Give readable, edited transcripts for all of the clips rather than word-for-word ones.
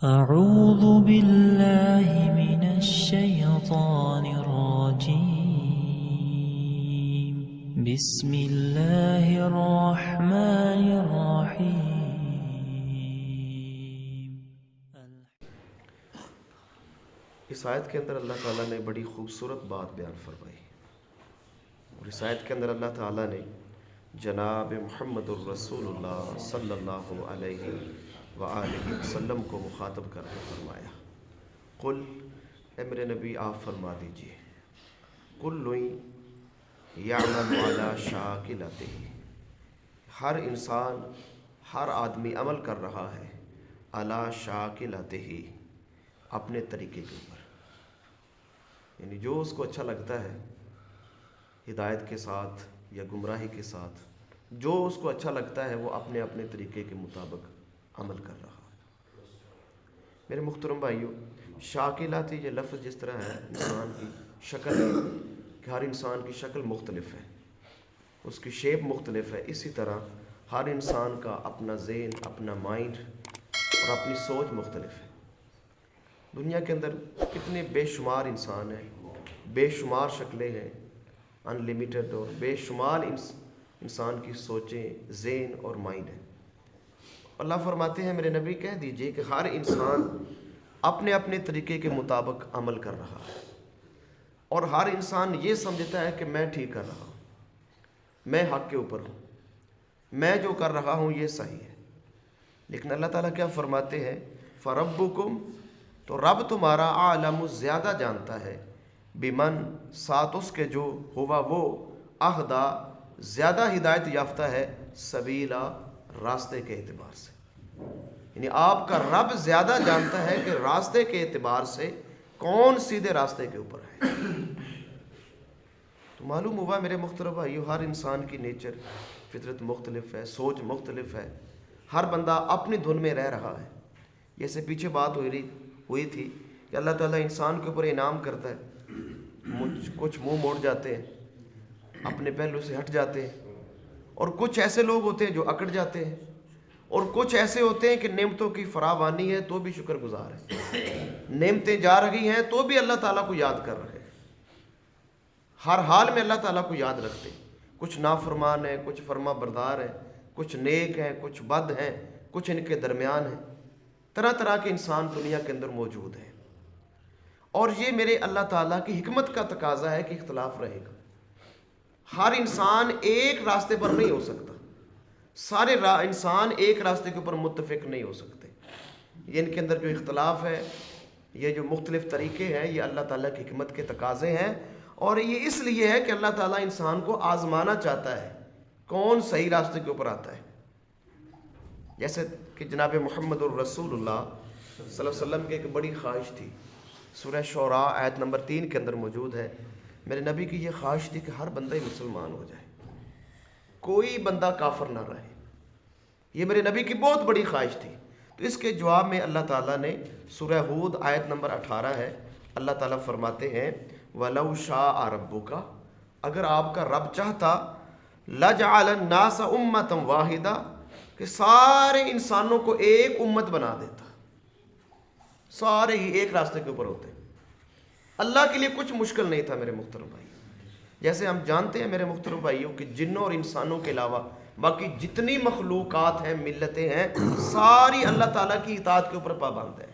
أعوذ بالله من الشيطان الرجيم بسم الله الرحمن الرحيم. اس آیت کے اندر اللہ تعالیٰ نے بڑی خوبصورت بات بیان فرمائی، اور اس آیت کے اندر اللہ تعالیٰ نے جناب محمد الرسول اللہ صلی اللہ علیہ وآلہ وسلم کو مخاطب کر کے فرمایا، قل، اے میرے نبی آپ فرما دیجئے، کل یعمل علی شاکلتہ، ہر انسان، ہر آدمی عمل کر رہا ہے علی شاکلتہ، اپنے طریقے کے اوپر، یعنی جو اس کو اچھا لگتا ہے ہدایت کے ساتھ یا گمراہی کے ساتھ، جو اس کو اچھا لگتا ہے وہ اپنے اپنے طریقے کے مطابق عمل کر رہا ہے۔ میرے محترم بھائیوں، شاکلاتی یہ لفظ جس طرح ہے انسان کی شکل ہے کہ ہر انسان کی شکل مختلف ہے، اس کی شیپ مختلف ہے، اسی طرح ہر انسان کا اپنا ذہن، اپنا مائنڈ اور اپنی سوچ مختلف ہے۔ دنیا کے اندر کتنے بے شمار انسان ہیں، بے شمار شکلیں ہیں، ان لمیٹڈ، اور بے شمار انسان کی سوچیں، ذہن اور مائنڈ ہیں۔ اللہ فرماتے ہیں میرے نبی کہہ دیجئے کہ ہر انسان اپنے اپنے طریقے کے مطابق عمل کر رہا ہے، اور ہر انسان یہ سمجھتا ہے کہ میں ٹھیک کر رہا ہوں، میں حق کے اوپر ہوں، میں جو کر رہا ہوں یہ صحیح ہے۔ لیکن اللہ تعالیٰ کیا فرماتے ہیں، فَرَبُّكُمْ، تو رب تمہارا عالم زیادہ جانتا ہے، بمن، ساتھ اس کے جو ہوا وہ اہدا زیادہ ہدایت یافتہ ہے، سبیلا، راستے کے اعتبار سے، یعنی آپ کا رب زیادہ جانتا ہے کہ راستے کے اعتبار سے کون سیدھے راستے کے اوپر ہے۔ تو معلوم ہوا میرے محترم بھائیو، ہر انسان کی نیچر، فطرت مختلف ہے، سوچ مختلف ہے، ہر بندہ اپنی دھن میں رہ رہا ہے۔ جیسے پیچھے بات ہوئی تھی کہ اللہ تعالیٰ انسان کے اوپر انعام کرتا ہے، کچھ منہ موڑ جاتے ہیں، اپنے پہلو سے ہٹ جاتے ہیں، اور کچھ ایسے لوگ ہوتے ہیں جو اکڑ جاتے ہیں، اور کچھ ایسے ہوتے ہیں کہ نعمتوں کی فراوانی ہے تو بھی شکر گزار ہے، نعمتیں جا رہی ہیں تو بھی اللہ تعالیٰ کو یاد کر رہے ہیں، ہر حال میں اللہ تعالیٰ کو یاد رکھتے ہیں۔ کچھ نافرمان ہیں، کچھ فرما بردار ہیں، کچھ نیک ہیں، کچھ بد ہیں، کچھ ان کے درمیان ہیں، طرح طرح کے انسان دنیا کے اندر موجود ہیں، اور یہ میرے اللہ تعالیٰ کی حکمت کا تقاضا ہے کہ اختلاف رہے گا۔ ہر انسان ایک راستے پر نہیں ہو سکتا، سارے انسان ایک راستے کے اوپر متفق نہیں ہو سکتے۔ یہ ان کے اندر جو اختلاف ہے، یہ جو مختلف طریقے ہیں، یہ اللہ تعالیٰ کی حکمت کے تقاضے ہیں، اور یہ اس لیے ہے کہ اللہ تعالیٰ انسان کو آزمانا چاہتا ہے کون صحیح راستے کے اوپر آتا ہے۔ جیسے کہ جناب محمد الرسول اللہ صلی اللہ علیہ وسلم کی ایک بڑی خواہش تھی، سورہ شعراء آیت نمبر 3 کے اندر موجود ہے۔ میرے نبی کی یہ خواہش تھی کہ ہر بندہ ہی مسلمان ہو جائے، کوئی بندہ کافر نہ رہے، یہ میرے نبی کی بہت بڑی خواہش تھی۔ تو اس کے جواب میں اللہ تعالیٰ نے سورہ ہود آیت نمبر 18 ہے، اللہ تعالیٰ فرماتے ہیں وَلَوْ شَاءَ رَبُّكَ، اگر آپ کا رب چاہتا، لَجَعَلَ النَّاسَ أُمَّةً وَاحِدَةً، کہ سارے انسانوں کو ایک امت بنا دیتا، سارے ہی ایک راستے کے اوپر ہوتے۔ اللہ کے لیے کچھ مشکل نہیں تھا میرے محترم بھائی۔ جیسے ہم جانتے ہیں میرے محترم بھائیوں کہ جنوں اور انسانوں کے علاوہ باقی جتنی مخلوقات ہیں، ملتیں ہیں، ساری اللہ تعالیٰ کی اطاعت کے اوپر پابند ہیں۔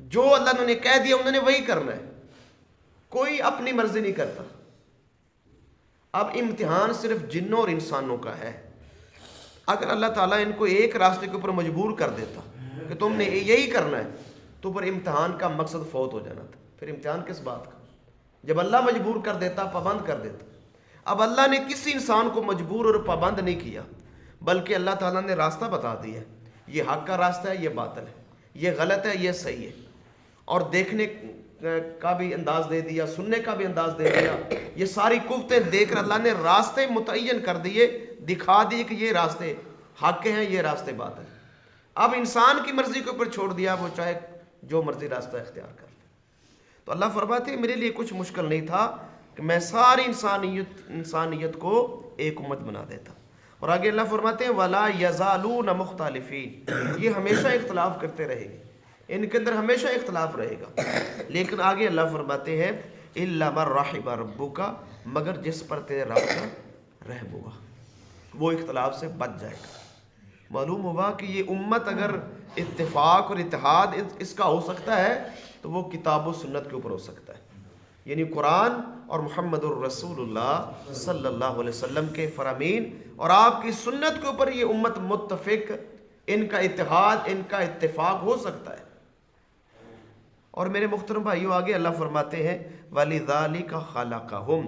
جو اللہ نے کہہ دیا انہوں نے وہی کرنا ہے، کوئی اپنی مرضی نہیں کرتا۔ اب امتحان صرف جنوں اور انسانوں کا ہے۔ اگر اللہ تعالیٰ ان کو ایک راستے کے اوپر مجبور کر دیتا کہ تم نے یہی کرنا ہے، تو پر امتحان کا مقصد فوت ہو جانا تھا۔ پھر امتحان کس بات کا؟ جب اللہ مجبور کر دیتا، پابند کر دیتا۔ اب اللہ نے کسی انسان کو مجبور اور پابند نہیں کیا، بلکہ اللہ تعالیٰ نے راستہ بتا دیا، یہ حق کا راستہ ہے، یہ باطل ہے، یہ غلط ہے، یہ صحیح ہے، اور دیکھنے کا بھی انداز دے دیا، سننے کا بھی انداز دے دیا۔ یہ ساری قوتیں دے کر اللہ نے راستے متعین کر دیے، دکھا دیے کہ یہ راستے حق ہیں، یہ راستے باطل ہیں۔ اب انسان کی مرضی کے اوپر چھوڑ دیا، وہ چاہے جو مرضی راستہ اختیار کر لے۔ تو اللہ فرماتے ہیں میرے لیے کچھ مشکل نہیں تھا کہ میں ساری انسانیت کو ایک امت بنا دیتا۔ اور آگے اللہ فرماتے ہیں وَلَا يَزَالُونَ مُخْتَلِفِينَ، یہ ہمیشہ اختلاف کرتے رہے گی، ان کے اندر ہمیشہ اختلاف رہے گا، لیکن آگے اللہ فرماتے ہیں الا من رحم ربک، مگر جس پر تیرے رب کا رحم ہوا وہ اختلاف سے بچ جائے گا۔ معلوم ہوا کہ یہ امت اگر اتفاق اور اتحاد اس کا ہو سکتا ہے تو وہ کتاب و سنت کے اوپر ہو سکتا ہے، یعنی قرآن اور محمد الرسول اللہ صلی اللہ علیہ وسلم کے فرامین اور آپ کی سنت کے اوپر یہ امت متفق، ان کا اتحاد، ان کا اتفاق ہو سکتا ہے۔ اور میرے محترم بھائیو آگے اللہ فرماتے ہیں وَلِذَالِكَ خَلَقَهُمْ،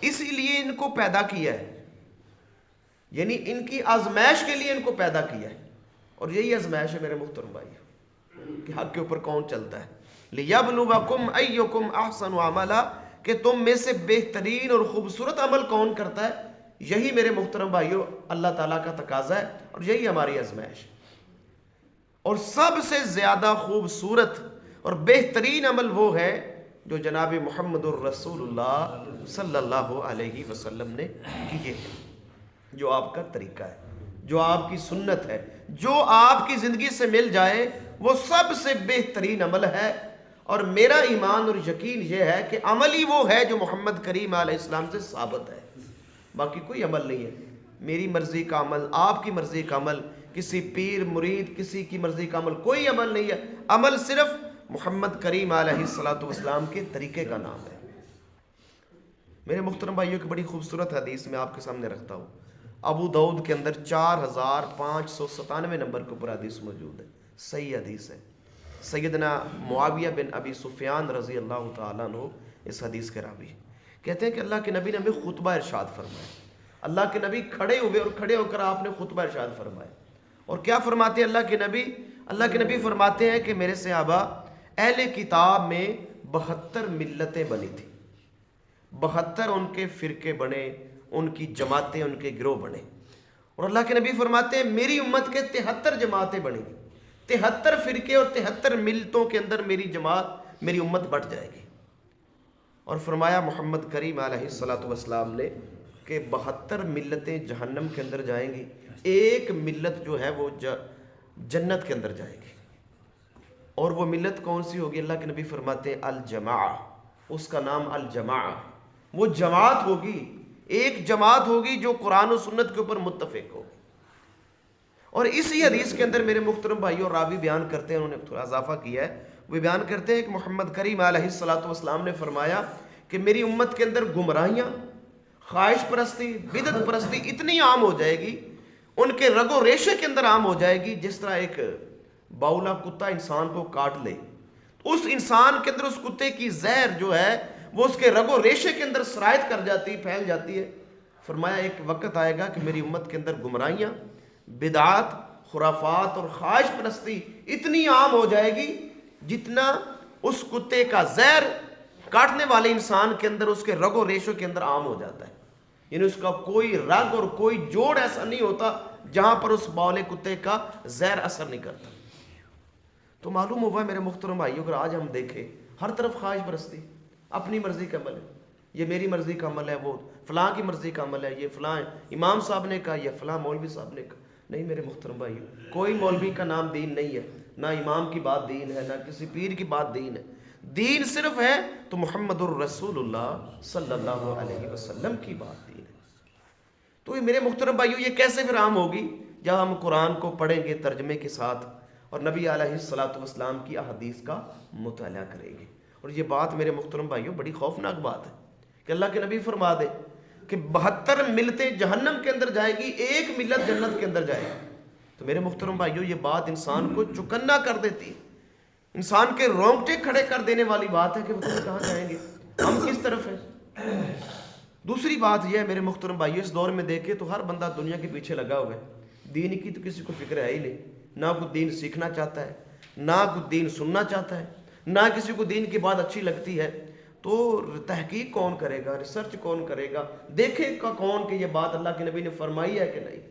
اسی لیے ان کو پیدا کیا ہے، یعنی ان کی آزمائش کے لیے ان کو پیدا کیا ہے۔ اور یہی آزمائش ہے میرے محترم بھائی کہ حق کے اوپر کون چلتا ہے، لِيَبْلُوَكُمْ أَيُّكُمْ أَحْسَنُ عَمَلًا، کہ تم میں سے بہترین اور خوبصورت عمل کون کرتا ہے۔ یہی میرے محترم بھائیو اللہ تعالیٰ کا تقاضا ہے اور یہی ہماری آزمائش ہے۔ اور سب سے زیادہ خوبصورت اور بہترین عمل وہ ہے جو جناب محمد الرسول اللہ صلی اللہ علیہ وسلم نے کیے ہیں، جو آپ کا طریقہ ہے، جو آپ کی سنت ہے، جو آپ کی زندگی سے مل جائے، وہ سب سے بہترین عمل ہے۔ اور میرا ایمان اور یقین یہ ہے کہ عمل ہی وہ ہے جو محمد کریم علیہ السلام سے ثابت ہے، باقی کوئی عمل نہیں ہے۔ میری مرضی کا عمل، آپ کی مرضی کا عمل، کسی پیر مرید کسی کی مرضی کا عمل، کوئی عمل نہیں ہے۔ عمل صرف محمد کریم علیہ السلام کے طریقے کا نام ہے۔ میرے محترم بھائیوں کی بڑی خوبصورت حدیث میں آپ کے سامنے رکھتا ہوں، ابو داؤد کے اندر 4597 نمبر کے اوپر حدیث موجود ہے، صحیح حدیث ہے۔ سیدنا معاویہ بن ابی سفیان رضی اللہ تعالیٰ عنہ اس حدیث کے راوی کہتے ہیں کہ اللہ کے نبی نے ہمیں خطبہ ارشاد فرمایا۔ اللہ کے نبی کھڑے ہوئے اور کھڑے ہو کر آپ نے خطبہ ارشاد فرمایا، اور کیا فرماتے ہیں اللہ کے نبی؟ اللہ کے نبی فرماتے ہیں کہ میرے صحابہ، اہل کتاب میں 72 ملتیں بنی تھی، 72 ان کے فرقے بنے، ان کی جماعتیں، ان کے گروہ بنے، اور اللہ کے نبی فرماتے ہیں میری امت کے 73 جماعتیں بنیں گی، 73 فرقے اور 73 ملتوں کے اندر میری جماعت، میری امت بٹ جائے گی۔ اور فرمایا محمد کریم علیہ السلام نے کہ 72 ملتیں جہنم کے اندر جائیں گی، ایک ملت جو ہے وہ جنت کے اندر جائے گی۔ اور وہ ملت کون سی ہوگی؟ اللہ کے نبی فرماتے ہیں الجماع، اس کا نام الجماع، وہ جماعت ہوگی، ایک جماعت ہوگی جو قرآن و سنت کے اوپر متفق ہوگی۔ اور اسی حدیث کے اندر میرے محترم بھائیوں راوی بیان کرتے ہیں، انہوں نے تھوڑا اضافہ کیا ہے، وہ بیان کرتے ہیں کہ محمد کریم علیہ السلام نے فرمایا کہ میری امت کے اندر گمراہیاں، خواہش پرستی، بدعت پرستی اتنی عام ہو جائے گی، ان کے رگ و ریشے کے اندر عام ہو جائے گی، جس طرح ایک باولا کتا انسان کو کاٹ لے، اس انسان کے اندر اس کتے کی زہر جو ہے وہ اس کے رگ و ریشے کے اندر سرایت کر جاتی، پھیل جاتی ہے۔ فرمایا ایک وقت آئے گا کہ میری امت کے اندر گمراہیاں، بدعات، خرافات اور خواہش پرستی اتنی عام ہو جائے گی جتنا اس کتے کا زہر کاٹنے والے انسان کے اندر، اس کے رگ و ریشوں کے اندر عام ہو جاتا ہے، یعنی اس کا کوئی رگ اور کوئی جوڑ ایسا نہیں ہوتا جہاں پر اس باولے کتے کا زہر اثر نہیں کرتا۔ تو معلوم ہوا میرے محترم بھائیوں، اگر آج ہم دیکھیں ہر طرف خواہش پرستی، اپنی مرضی کا عمل ہے، یہ میری مرضی کا عمل ہے، وہ فلاں کی مرضی کا عمل ہے، یہ فلاں امام صاحب نے کہا، یہ فلاں مولوی صاحب نے کہا۔ نہیں میرے محترم بھائیوں، کوئی مولوی کا نام دین نہیں ہے، نہ امام کی بات دین ہے، نہ کسی پیر کی بات دین ہے۔ دین صرف ہے تو محمد الرسول اللہ صلی اللہ علیہ وسلم کی بات دین ہے۔ تو یہ میرے محترم بھائیوں یہ کیسے پھر عام ہوگی؟ جب ہم قرآن کو پڑھیں گے ترجمے کے ساتھ اور نبی علیہ السلام کی احادیث کا مطالعہ کریں گے۔ اور یہ بات میرے محترم بھائیوں بڑی خوفناک بات ہے کہ اللہ کے نبی فرما دے کہ 72 ملتیں جہنم کے اندر جائے گی، ایک ملت جنت کے اندر جائے گی۔ تو میرے محترم بھائیوں یہ بات انسان کو چکنا کر دیتی، انسان کے رونگٹے کھڑے کر دینے والی بات ہے کہ وہ کہاں جائیں گے، ہم کس طرف ہیں۔ دوسری بات یہ ہے میرے محترم بھائیوں، اس دور میں دیکھیں تو ہر بندہ دنیا کے پیچھے لگا ہوا ہے، دین کی تو کسی کو فکر ہے ہی نہیں، نہ کوئی دین سیکھنا چاہتا ہے، نہ کوئی دین سننا چاہتا ہے، نہ کسی کو دین کی بات اچھی لگتی ہے۔ تو تحقیق کون کرے گا، ریسرچ کون کرے گا، دیکھے گا کون کہ یہ بات اللہ کے نبی نے فرمائی ہے کہ نہیں۔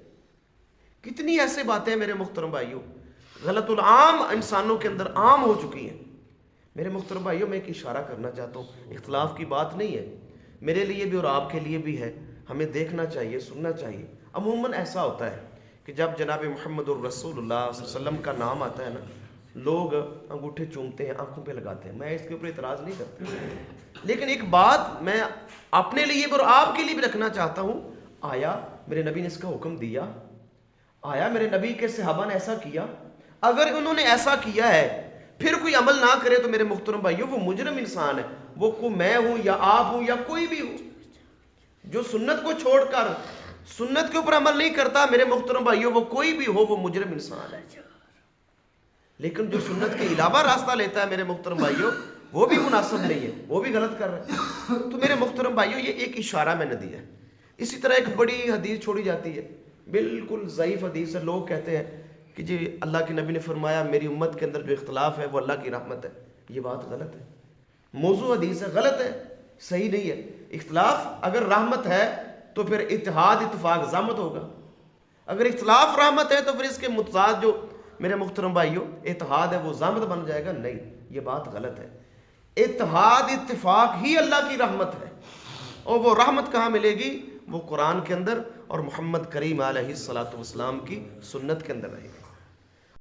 کتنی ایسے باتیں میرے محترم بھائیوں غلط العام انسانوں کے اندر عام ہو چکی ہیں۔ میرے محترم بھائیوں میں ایک اشارہ کرنا چاہتا ہوں، اختلاف کی بات نہیں ہے، میرے لیے بھی اور آپ کے لیے بھی ہے، ہمیں دیکھنا چاہیے، سننا چاہیے۔ عموماً ایسا ہوتا ہے کہ جب جناب محمد الرسول اللہ صلی اللہ علیہ وسلم کا نام آتا ہے نا لوگ انگوٹھے چومتے ہیں، آنکھوں پہ لگاتے ہیں، میں اس کے اوپر اعتراض نہیں کرتا، لیکن ایک بات میں اپنے لیے اور آپ کے لیے بھی رکھنا چاہتا ہوں، آیا میرے نبی نے اس کا حکم دیا؟ آیا میرے نبی کے صحابہ نے ایسا کیا؟ اگر انہوں نے ایسا کیا ہے پھر کوئی عمل نہ کرے تو میرے محترم بھائیو وہ مجرم انسان ہے، وہ کو میں ہوں یا آپ ہوں یا کوئی بھی ہو، جو سنت کو چھوڑ کر سنت کے اوپر عمل نہیں کرتا میرے محترم بھائیو وہ کوئی بھی ہو وہ مجرم انسان ہے۔ لیکن جو سنت کے علاوہ راستہ لیتا ہے میرے محترم بھائیو وہ بھی مناسب نہیں ہے، وہ بھی غلط کر رہا ہے۔ تو میرے محترم بھائیو یہ ایک اشارہ میں نے دیا ہے۔ اسی طرح ایک بڑی حدیث چھوڑی جاتی ہے، بالکل ضعیف حدیث ہے، لوگ کہتے ہیں کہ جی اللہ کے نبی نے فرمایا میری امت کے اندر جو اختلاف ہے وہ اللہ کی رحمت ہے۔ یہ بات غلط ہے، موضوع حدیث ہے، غلط ہے، صحیح نہیں ہے۔ اختلاف اگر رحمت ہے تو پھر اتحاد اتفاق ضامت ہوگا، اگر اختلاف رحمت ہے تو پھر اس کے متضاد جو میرے محترم بھائیو اتحاد ہے وہ ضامت بن جائے گا، نہیں، یہ بات غلط ہے۔ اتحاد اتفاق ہی اللہ کی رحمت ہے، اور وہ رحمت کہاں ملے گی؟ وہ قرآن کے اندر اور محمد کریم علیہ الصلوۃ والسلام کی سنت کے اندر رہے گی۔